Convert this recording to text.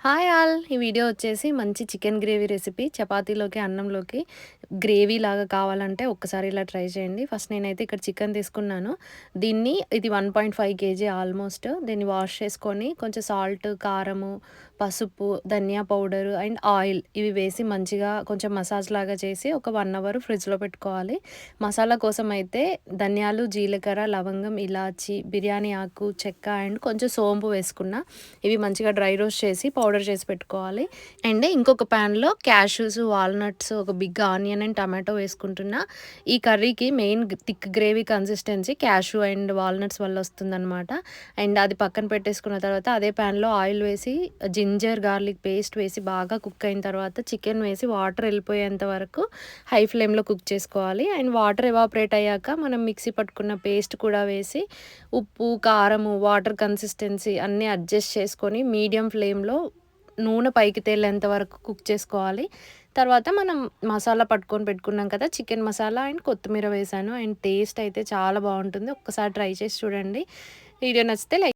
Hi all! ఈ video వచ్చేసి మంచి చికెన్ గ్రేవీ రెసిపీ. చపాతీలోకి, అన్నంలోకి గ్రేవీ లాగా కావాలంటే ఒక్కసారి ఇలా ట్రై చేయండి. ఫస్ట్ నేనైతే ఇక్కడ చికెన్ తీసుకున్నాను. ఇది 1.5 కేజీ ఆల్మోస్ట్. దీన్ని వాష్ చేసుకొని కొంచెం సాల్ట్, కారము, పసుపు, ధనియా పౌడరు అండ్ ఆయిల్ ఇవి వేసి మంచిగా కొంచెం మసాజ్ లాగా చేసి ఒక 1 అవర్ ఫ్రిడ్జ్‌లో పెట్టుకోవాలి. మసాలా కోసం అయితే ధనియాలు, జీలకర్ర, లవంగం, ఇలాచి, బిర్యానీ ఆకు, చెక్క అండ్ కొంచెం సోంపు వేసుకున్నా. ఇవి మంచిగా డ్రై రోస్ట్ చేసి పౌడర్ చేసి పెట్టుకోవాలి. అండ్ ఇంకొక ప్యాన్‌లో క్యాష్యూస్, వాల్‌నట్స్, ఒక బిగ్ ఆనియన్ అండ్ టమాటో వేసుకుంటున్నా. ఈ కర్రీకి main thick gravy consistency cashew and walnuts వల్ల వస్తుందనమాట. అండ్ అది పక్కన పెట్టేసుకున్న తర్వాత అదే ప్యాన్‌లో ఆయిల్ వేసి జింజర్ గార్లిక్ పేస్ట్ వేసి బాగా కుక్ అయిన తర్వాత చికెన్ వేసి వాటర్ వెళ్ళిపోయేంత వరకు హై ఫ్లేమ్‌లో కుక్ చేసుకోవాలి. అండ్ వాటర్ ఎవాపరేట్ అయ్యాక మనం మిక్సీ పట్టుకున్న పేస్ట్ కూడా వేసి ఉప్పు, కారము, వాటర్ కన్సిస్టెన్సీ అన్నీ అడ్జస్ట్ చేసుకొని మీడియం ఫ్లేమ్‌లో నూనె పైకి తేలేంత వరకు కుక్ చేసుకోవాలి. తర్వాత మనం మసాలా పట్టుకొని పెట్టుకున్నాం కదా! చికెన్ మసాలా అండ్ కొత్తిమీర వేశాను. అండ్ టేస్ట్ అయితే చాలా బావుంటుంది. ఒక్కసారి ట్రై చేసి చూడండి. వీడియో నచ్చితే లైక్